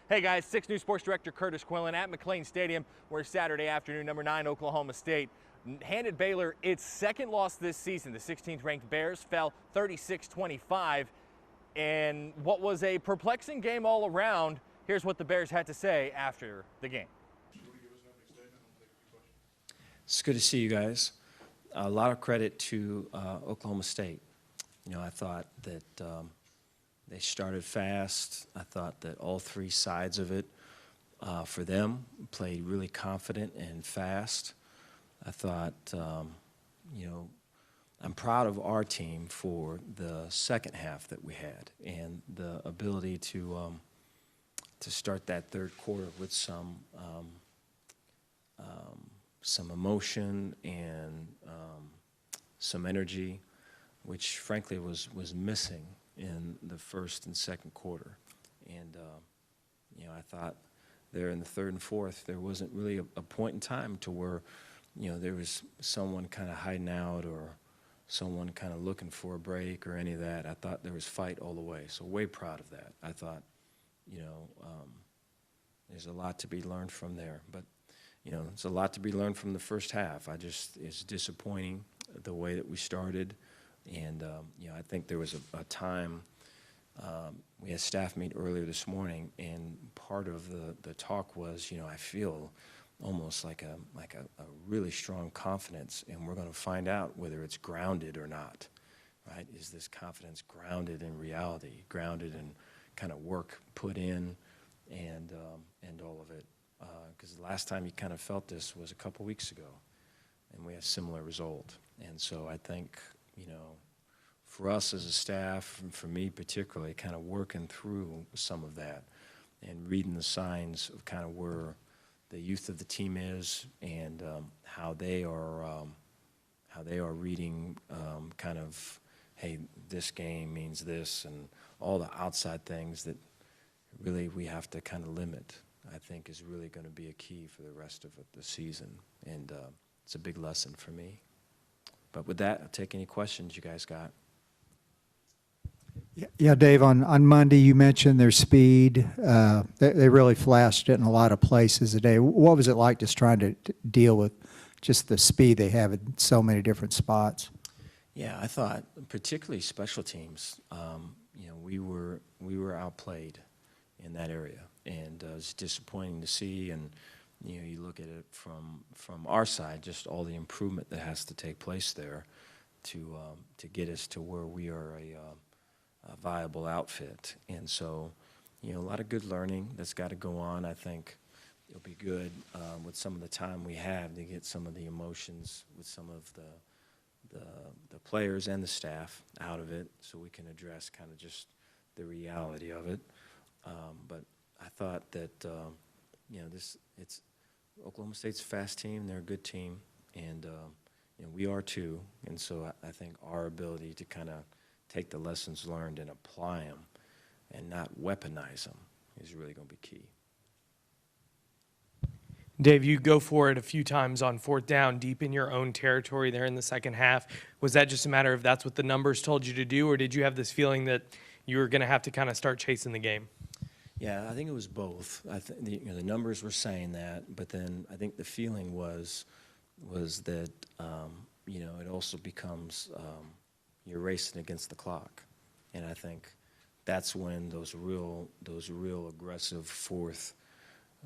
Hey guys, 6 News Sports Director Curtis Quillen at McLean Stadium, where Saturday afternoon, number 9 Oklahoma State handed Baylor its second loss this season. The 16th ranked Bears fell 36-25 in what was a perplexing game all around. Here's what the Bears had to say after the game. It's good to see you guys. A lot of credit to Oklahoma State. You know, I thought that they started fast. I thought that all three sides of it for them played really confident and fast. I thought, you know, I'm proud of our team for the second half that we had and the ability to start that third quarter with some emotion and some energy, which frankly was missing in the first and second quarter. And you know, I thought there in the third and fourth there wasn't really a point in time to where, you know, there was someone kind of hiding out or someone kind of looking for a break or any of that. I thought there was fight all the way, so way proud of that. I thought, you know, there's a lot to be learned from there, but you know, there's a lot to be learned from the first half. It's disappointing the way that we started, and you know, I think there was a time, we had staff meet earlier this morning, and part of the talk was, you know, I feel almost like a really strong confidence, and we're going to find out whether it's grounded or not, right? Is this confidence grounded in reality, grounded in kind of work put in, and all of it? Because the last time you kind of felt this was a couple weeks ago, and we had a similar result. And so I think, you know, for us as a staff, and for me particularly, kind of working through some of that and reading the signs of kind of where the youth of the team is and how they are reading kind of, hey, this game means this, and all the outside things that really we have to kind of limit, I think is really going to be a key for the rest of the season, and it's a big lesson for me. But with that, I'll take any questions you guys got. Yeah, Dave, on Monday you mentioned their speed. They really flashed it in a lot of places today. What was it like just trying to deal with just the speed they have in so many different spots? Yeah, I thought particularly special teams, you know, we were outplayed in that area, and it's disappointing to see. And you know, you look at it from our side, just all the improvement that has to take place there to get us to where we are a viable outfit. And so, you know, a lot of good learning that's got to go on. I think it'll be good with some of the time we have to get some of the emotions with some of the players and the staff out of it, so we can address kind of just the reality of it. But I thought that you know, it's Oklahoma State's a fast team. They're a good team, and you know, we are too. And so I think our ability to kind of take the lessons learned and apply them and not weaponize them is really going to be key. Dave, you go for it a few times on fourth down, deep in your own territory there in the second half. Was that just a matter of that's what the numbers told you to do, or did you have this feeling that you were going to have to kind of start chasing the game? Yeah, I think it was both. I think you know, the numbers were saying that, but then I think the feeling was that you know, it also becomes you're racing against the clock, and I think that's when those real aggressive fourth,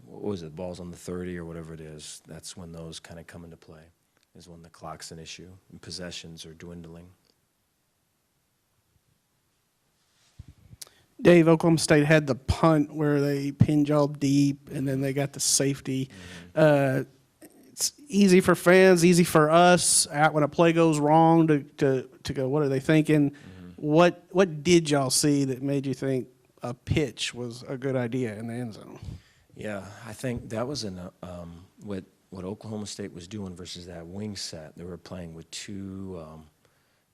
what was it, balls on the 30 or whatever it is, that's when those kind of come into play, is when the clock's an issue and possessions are dwindling. Dave, Oklahoma State had the punt where they pin job deep, and then they got the safety. It's easy for fans, easy for us when a play goes wrong to go, what are they thinking? What did y'all see that made you think a pitch was a good idea in the end zone? Yeah, I think that was what Oklahoma State was doing versus that wing set. They were playing with two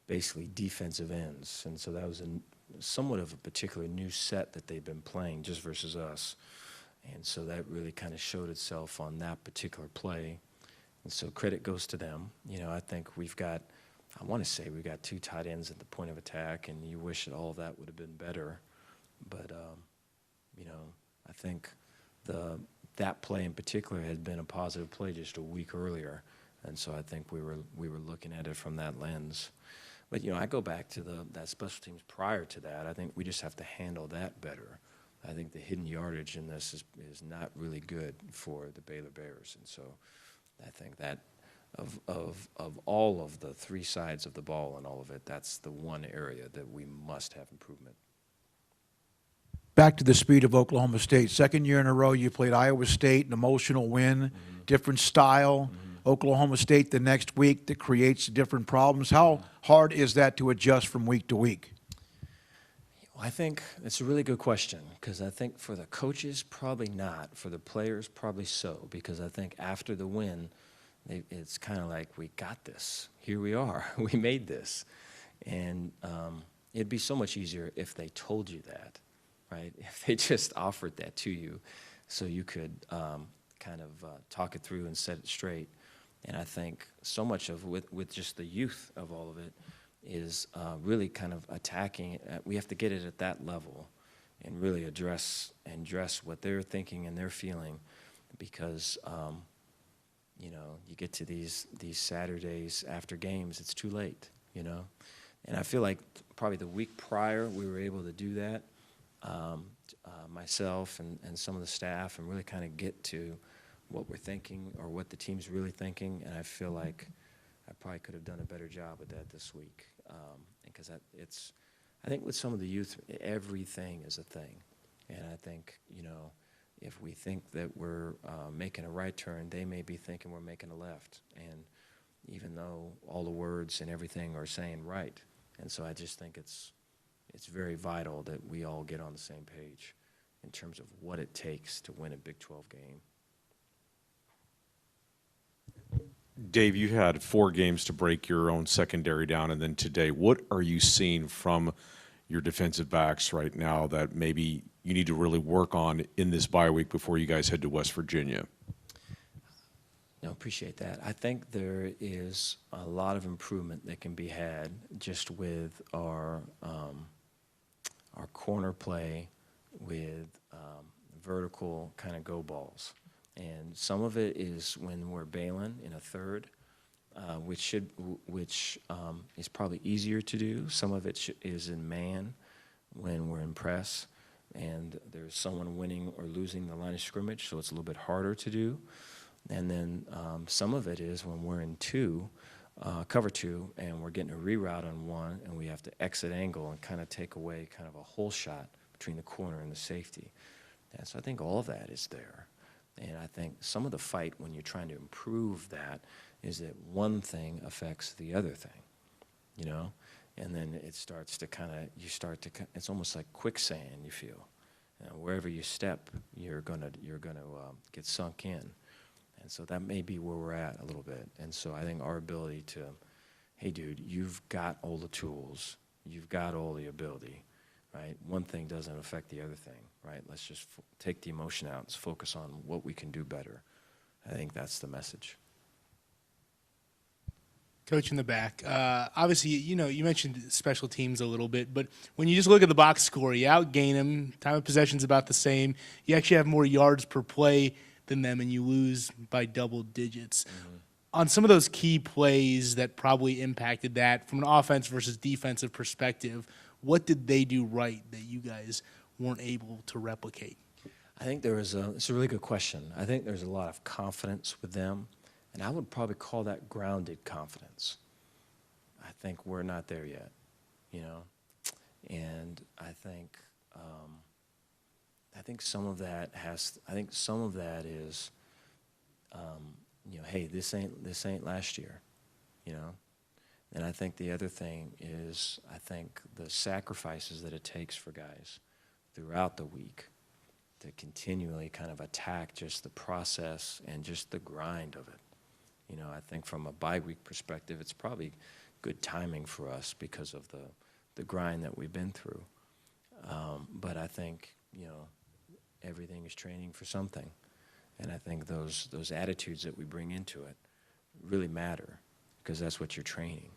basically defensive ends, and so that was somewhat of a particular new set that they've been playing just versus us. And so that really kind of showed itself on that particular play. And so credit goes to them. You know, I think we've got two tight ends at the point of attack, and you wish that all of that would have been better. But, you know, I think that play in particular had been a positive play just a week earlier, and so I think we were looking at it from that lens. But I go back to that special teams prior to that. I think we just have to handle that better. I think the hidden yardage in this is not really good for the Baylor Bears, and so I think that of all of the three sides of the ball and all of it, that's the one area that we must have improvement. Back to the speed of Oklahoma State. Second year in a row, you played Iowa State, an emotional win, different style. Oklahoma State the next week that creates different problems. How hard is that to adjust from week to week? I think it's a really good question, because I think for the coaches, probably not. For the players, probably so, because I think after the win, it's kind of like, we got this. Here we are. We made this. And it'd be so much easier if they told you that, right? If they just offered that to you so you could kind of talk it through and set it straight. And I think so much of with just the youth of all of it is really kind of attacking. We have to get it at that level and really address what they're thinking and they're feeling, because you get to these Saturdays after games, it's too late, And I feel like probably the week prior we were able to do that, myself and some of the staff, and really kind of get to what we're thinking or what the team's really thinking. And I feel like I probably could have done a better job of that this week, because I think with some of the youth, everything is a thing. And I think, if we think that we're making a right turn, they may be thinking we're making a left. And even though all the words and everything are saying right. And so I just think it's very vital that we all get on the same page in terms of what it takes to win a Big 12 game. Dave, you had 4 games to break your own secondary down, and then today, what are you seeing from your defensive backs right now that maybe you need to really work on in this bye week before you guys head to West Virginia? No, appreciate that. I think there is a lot of improvement that can be had just with our corner play with vertical kind of go balls. And some of it is when we're bailing in a third, which is probably easier to do. Some of it is in man when we're in press, and there's someone winning or losing the line of scrimmage, so it's a little bit harder to do. And then some of it is when we're in cover two, and we're getting a reroute on one, and we have to exit angle and kind of take away kind of a hole shot between the corner and the safety. And so I think all of that is there. And I think some of the fight when you're trying to improve that is that one thing affects the other thing, And then it starts to it's almost like quicksand, you feel. Wherever you step, you're gonna get sunk in. And so that may be where we're at a little bit. And so I think our ability to, hey, dude, you've got all the tools. You've got all the ability, right? One thing doesn't affect the other thing, right? Let's just take the emotion out and focus on what we can do better. I think that's the message. Coach in the back, obviously, you mentioned special teams a little bit, but when you just look at the box score, you outgain them, time of possession's about the same. You actually have more yards per play than them, and you lose by double digits. Mm-hmm. On some of those key plays that probably impacted that, from an offense versus defensive perspective, what did they do right that you guys weren't able to replicate? I think it's a really good question. I think there's a lot of confidence with them, and I would probably call that grounded confidence. I think we're not there yet, and I think some of that is, hey, this ain't last year, And I think the other thing is, I think the sacrifices that it takes for guys throughout the week to continually kind of attack just the process and just the grind of it. I think from a bye week perspective, it's probably good timing for us because of the grind that we've been through. But I think, everything is training for something. And I think those attitudes that we bring into it really matter, because that's what you're training,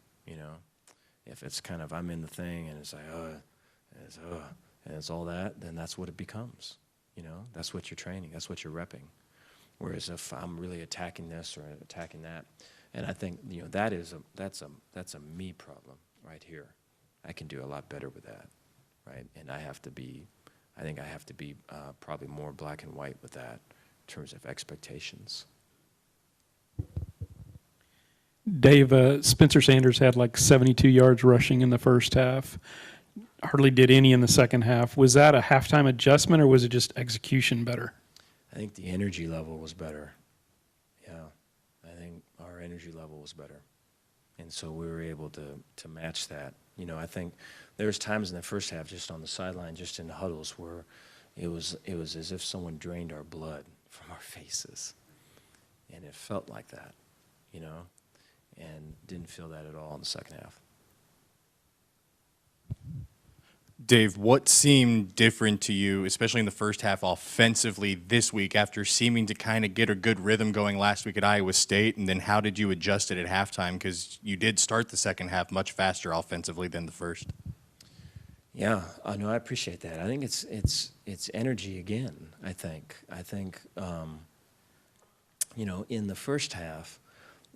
If it's kind of I'm in the thing and it's like, and it's all that, then that's what it becomes, You know, that's what you're training. That's what you're repping. Whereas if I'm really attacking this or attacking that, and I think, you know, that's a me problem right here. I can do a lot better with that, right? And I think I have to be probably more black and white with that in terms of expectations. Dave, Spencer Sanders had like 72 yards rushing in the first half. Hardly did any in the second half. Was that a halftime adjustment, or was it just execution better? I think the energy level was better. Yeah, I think our energy level was better. And so we were able to match that. You know, I think there was times in the first half just on the sideline, just in the huddles, where it was as if someone drained our blood from our faces. And it felt like that, you know, and didn't feel that at all in the second half. Dave, what seemed different to you, especially in the first half offensively this week after seeming to kind of get a good rhythm going last week at Iowa State? And then how did you adjust it at halftime? Because you did start the second half much faster offensively than the first. Yeah, no, I appreciate that. I think it's energy again, I think. You know, in the first half,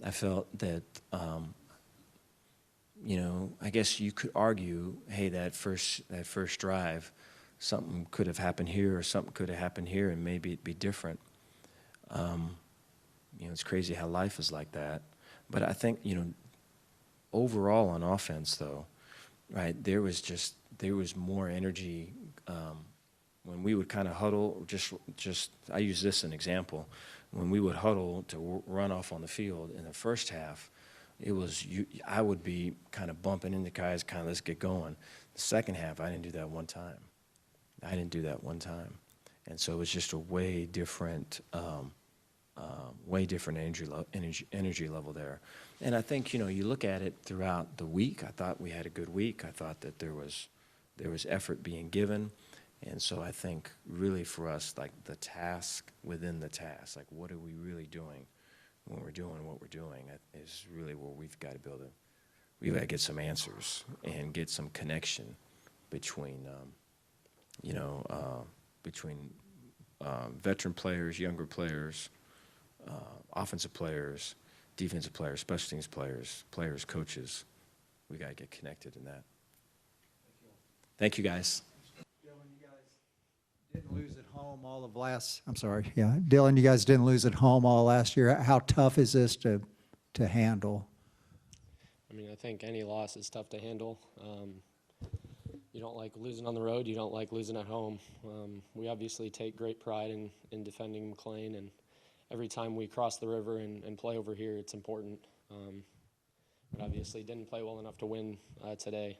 I felt that, you know, I guess you could argue, hey, that first drive, something could have happened here or something could have happened here, and maybe it'd be different. You know, it's crazy how life is like that. But I think, you know, overall on offense, though, right, there was more energy when we would kind of huddle. Just I use this as an example. When we would huddle to run off on the field in the first half, I would be kind of bumping into guys, kind of let's get going. The second half, I didn't do that one time. And so it was just a way different energy level there. And I think, you know, you look at it throughout the week. I thought we had a good week. I thought that there was effort being given. And so I think really for us, like the task within the task, like what are we really doing when we're doing what we're doing is really where we've got to get some answers and get some connection between, veteran players, younger players, offensive players, defensive players, special teams players, coaches. We got to get connected in that. Thank you, guys. Didn't lose at home all of last. I'm sorry. Yeah, Dylan, you guys didn't lose at home all last year. How tough is this to handle? I mean, I think any loss is tough to handle. You don't like losing on the road. You don't like losing at home. We obviously take great pride in defending McLean, and every time we cross the river and play over here, it's important. But obviously didn't play well enough to win today.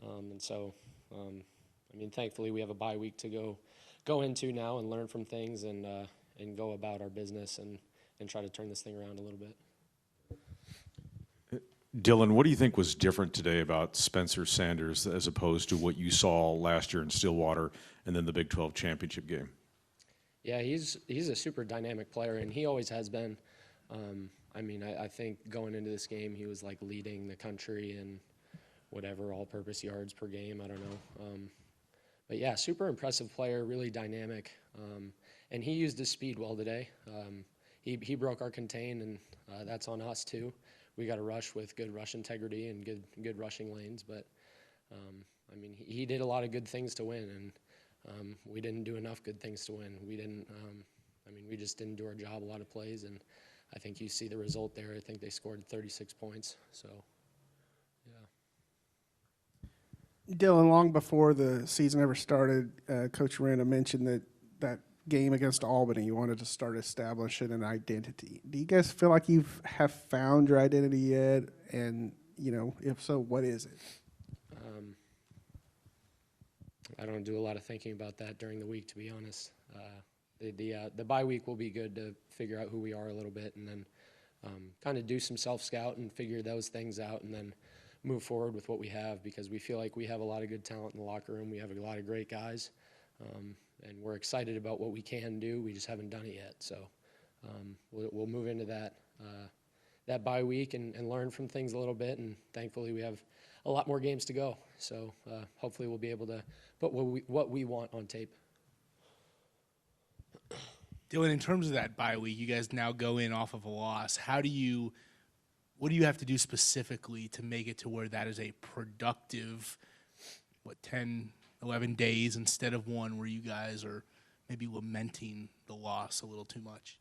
And so, I mean, thankfully we have a bye week to go into now and learn from things and go about our business and try to turn this thing around a little bit. Dylan, what do you think was different today about Spencer Sanders as opposed to what you saw last year in Stillwater and then the Big 12 championship game? Yeah, he's a super dynamic player, and he always has been. I mean, I think going into this game, he was like leading the country in whatever all-purpose yards per game. I don't know. But yeah, super impressive player, really dynamic, and he used his speed well today. He broke our contain, and that's on us too. We got to rush with good rush integrity and good rushing lanes. But I mean, he did a lot of good things to win, and we didn't do enough good things to win. We didn't. I mean, we just didn't do our job a lot of plays, and I think you see the result there. I think they scored 36 points. So, yeah. Dylan, long before the season ever started, Coach Arena mentioned that game against Albany, you wanted to start establishing an identity. Do you guys feel like you have found your identity yet? And, you know, if so, what is it? I don't do a lot of thinking about that during the week, to be honest. The bye week will be good to figure out who we are a little bit, and then kind of do some self-scout and figure those things out, and then move forward with what we have, because we feel like we have a lot of good talent in the locker room. We have a lot of great guys, and we're excited about what we can do. We just haven't done it yet. So we'll move into that bye week and learn from things a little bit, and thankfully we have a lot more games to go. So hopefully we'll be able to put what we want on tape. Dylan, in terms of that bye week, you guys now go in off of a loss. What do you have to do specifically to make it to where that is a productive, 10, 11 days instead of one where you guys are maybe lamenting the loss a little too much?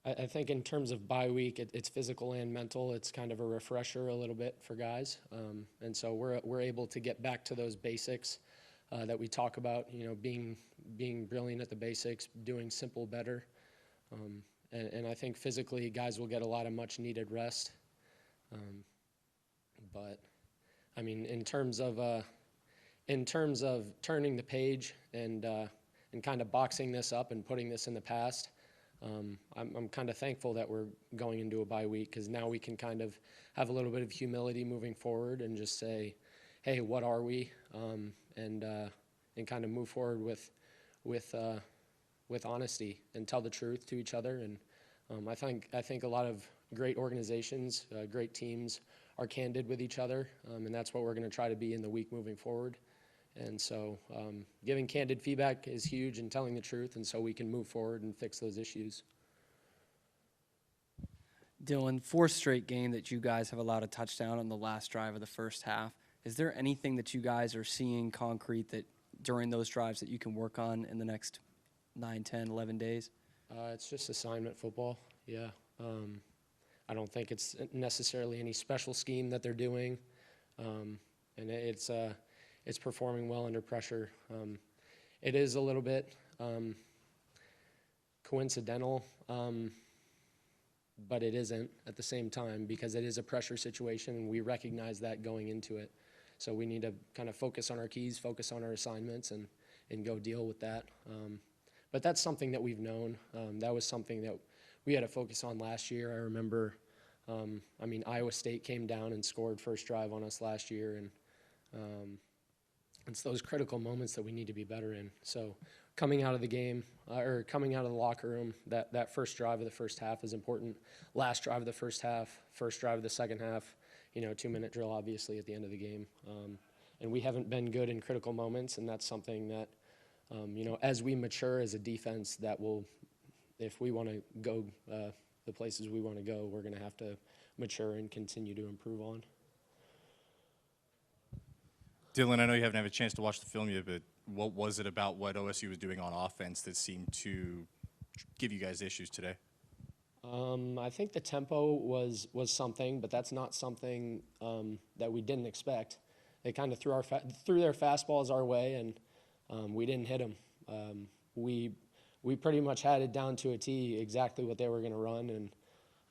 I think in terms of bye week, it's physical and mental. It's kind of a refresher a little bit for guys, and so we're able to get back to those basics that we talk about. You know, being brilliant at the basics, doing simple better, and I think physically guys will get a lot of much needed rest. But I mean, in terms of turning the page and kind of boxing this up and putting this in the past. I'm kind of thankful that we're going into a bye week, because now we can kind of have a little bit of humility moving forward and just say, hey, what are we? And kind of move forward with honesty and tell the truth to each other. And I think a lot of great organizations, great teams are candid with each other, and that's what we're going to try to be in the week moving forward. And so giving candid feedback is huge, and telling the truth, and so we can move forward and fix those issues. Dylan, fourth straight game that you guys have allowed a touchdown on the last drive of the first half. Is there anything that you guys are seeing concrete that during those drives that you can work on in the next 9, 10, 11 days? It's just assignment football, yeah. I don't think it's necessarily any special scheme that they're doing, and it's performing well under pressure. It is a little bit coincidental, but it isn't at the same time, because it is a pressure situation, and we recognize that going into it. So we need to kind of focus on our keys, focus on our assignments, and go deal with that. But that's something that we've known. That was something that we had to focus on last year. I remember, Iowa State came down and scored first drive on us last year, and it's those critical moments that we need to be better in. So coming out of the game, or coming out of the locker room, that first drive of the first half is important. Last drive of the first half, first drive of the second half, 2-minute drill, obviously, at the end of the game. And we haven't been good in critical moments, and that's something that, as we mature as a defense, that will, if we want to go the places we want to go, we're going to have to mature and continue to improve on. Dylan, I know you haven't had a chance to watch the film yet, but what was it about what OSU was doing on offense that seemed to give you guys issues today? I think the tempo was something, but that's not something that we didn't expect. They kind of threw their fastballs our way, and we didn't hit them. We pretty much had it down to a T exactly what they were going to run,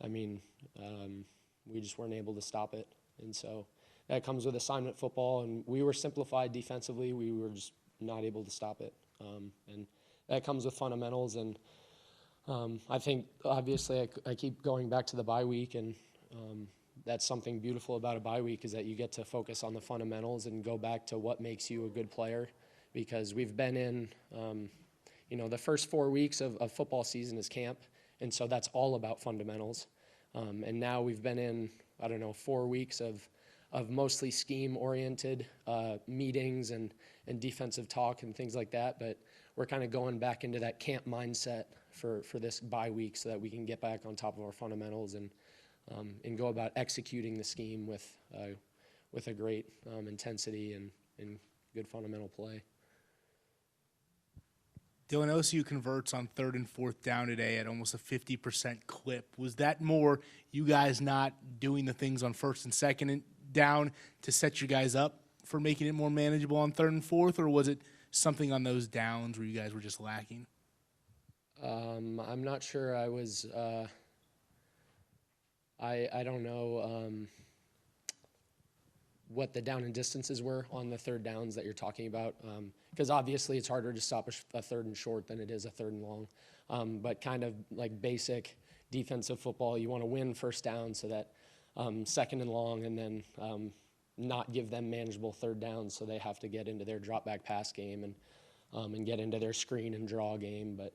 and we just weren't able to stop it. And so that comes with assignment football, and we were simplified defensively. We were just not able to stop it. And that comes with fundamentals, and I think, obviously, I keep going back to the bye week, and that's something beautiful about a bye week, is that you get to focus on the fundamentals and go back to what makes you a good player, because we've been in, the first 4 weeks of football season is camp, and so that's all about fundamentals. And now we've been in, 4 weeks of mostly scheme-oriented meetings and defensive talk and things like that, but we're kind of going back into that camp mindset for this bye week, so that we can get back on top of our fundamentals and go about executing the scheme with a great intensity and good fundamental play. Dylan, OSU converts on 3rd and 4th down today at almost a 50% clip. Was that more you guys not doing the things on 1st and 2nd down to set you guys up for making it more manageable on 3rd and 4th, or was it something on those downs where you guys were just lacking? I'm not sure. I was. I don't know what the down and distances were on the 3rd downs that you're talking about, because obviously it's harder to stop a 3rd and short than it is a 3rd and long. But kind of like basic defensive football, you want to win 1st down so that 2nd and long, and then not give them manageable 3rd downs, so they have to get into their drop back pass game and get into their screen and draw game. But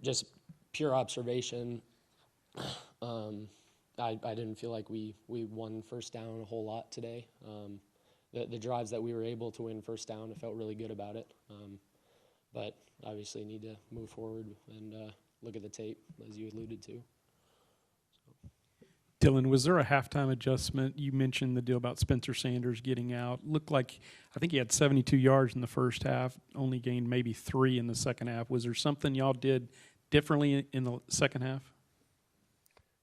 just pure observation. I didn't feel like we won 1st down a whole lot today. the drives that we were able to win first down, I felt really good about it. But obviously need to move forward and look at the tape, as you alluded to. Dylan, was there a halftime adjustment? You mentioned the deal about Spencer Sanders getting out. Looked like, I think he had 72 yards in the first half, only gained maybe 3 in the second half. Was there something y'all did differently in the second half?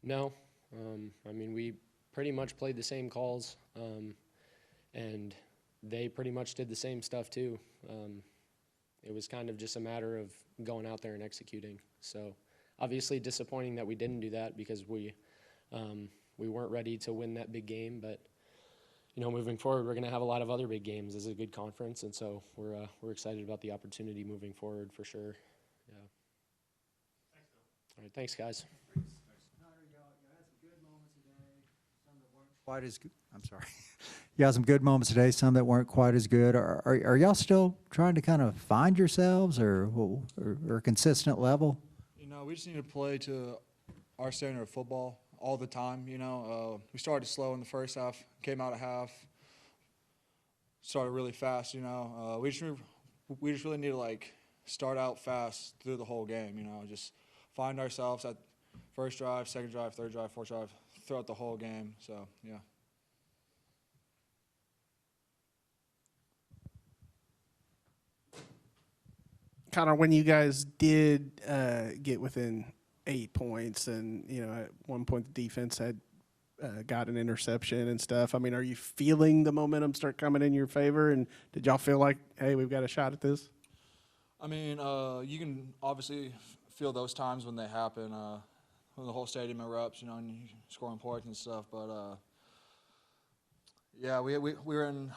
No. I mean, we pretty much played the same calls, and they pretty much did the same stuff too. It was kind of just a matter of going out there and executing. So obviously disappointing that we didn't do that because we weren't ready to win that big game. But, you know, moving forward, we're going to have a lot of other big games. This is a good conference, and so we're excited about the opportunity moving forward for sure. Yeah. All right, thanks, guys. Quite as good. I'm sorry. You had some good moments today, some that weren't quite as good. Are y'all still trying to kind of find yourselves or a consistent level? You know, we just need to play to our standard of football all the time. You know, we started slow in the first half, came out at half, started really fast. You know, we just really need to like start out fast through the whole game. You know, just find ourselves at first drive, second drive, third drive, fourth drive throughout the whole game. So yeah. Connor, when you guys did get within 8 points, and you know at one point the defense had got an interception and stuff. I mean, are you feeling the momentum start coming in your favor? And did y'all feel like, hey, we've got a shot at this? I mean, you can obviously feel those times when they happen, when the whole stadium erupts, you know, and you scoring points and stuff. But yeah, we were in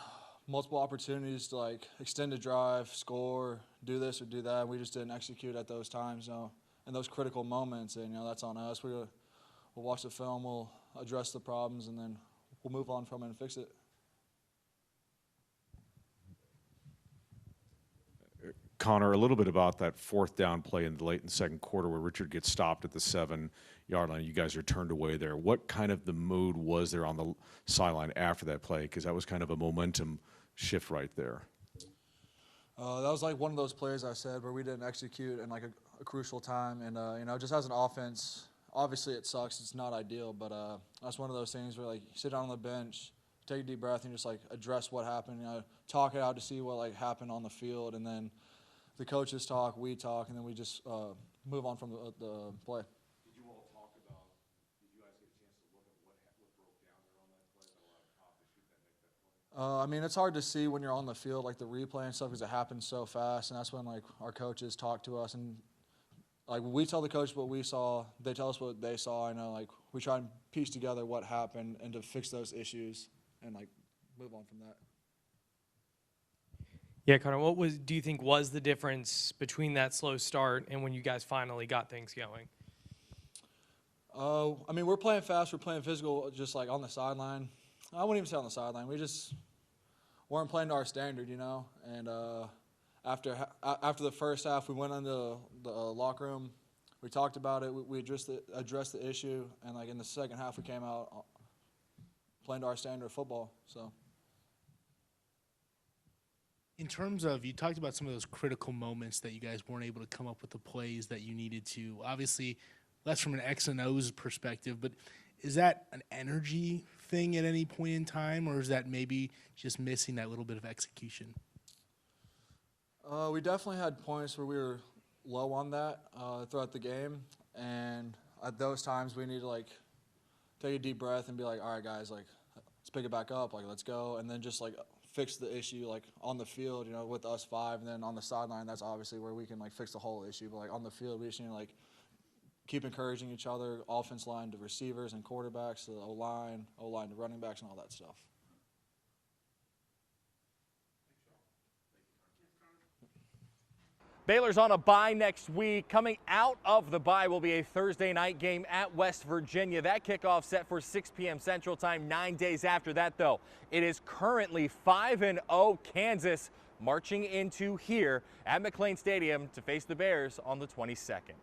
multiple opportunities to like extend a drive, score, do this or do that. We just didn't execute at those times, you know, in those critical moments. And you know, that's on us. We'll watch the film, we'll address the problems, and then we'll move on from it and fix it. Connor, a little bit about that fourth down play in the late in the second quarter where Richard gets stopped at the 7-yard line. You guys are turned away there. What kind of the mood was there on the sideline after that play? Because that was kind of a momentum shift right there. That was like one of those plays I said where we didn't execute in like a crucial time. And, you know, just as an offense, obviously it sucks. It's not ideal. But that's one of those things where, like, you sit down on the bench, take a deep breath, and just, like, address what happened. You know, talk it out to see what, like, happened on the field. And then the coaches talk, we talk, and then we just move on from the play. Did you all talk about, did you guys get a chance to look at what broke down there on that play that allowed Cobb to shoot that, make that play? I mean, it's hard to see when you're on the field, like the replay and stuff, because it happens so fast. And that's when, like, our coaches talk to us. And, like, we tell the coach what we saw, they tell us what they saw. I know, like, we try and piece together what happened and to fix those issues and, like, move on from that. Yeah, Connor, what do you think was the difference between that slow start and when you guys finally got things going? I mean, we're playing fast, we're playing physical, just like on the sideline. I wouldn't even say on the sideline. We just weren't playing to our standard, you know. And after the first half, we went into the locker room. We talked about it. We addressed the issue, and like in the second half, we came out playing to our standard of football. So. In terms of, you talked about some of those critical moments that you guys weren't able to come up with the plays that you needed to. Obviously, that's from an X and O's perspective, but is that an energy thing at any point in time, or is that maybe just missing that little bit of execution? We definitely had points where we were low on that throughout the game, and at those times we need to like take a deep breath and be like, all right, guys, like let's pick it back up, like let's go, and then just like fix the issue like on the field, you know, with us five, and then on the sideline, that's obviously where we can like fix the whole issue. But like on the field, we just need to like keep encouraging each other, offense line to receivers and quarterbacks, to the O-line to running backs, and all that stuff. Baylor's on a bye next week. Coming out of the bye will be a Thursday night game at West Virginia. That kickoff set for 6 p.m. Central Time. 9 days after that, though, it is currently 5-0 Kansas marching into here at McLean Stadium to face the Bears on the 22nd.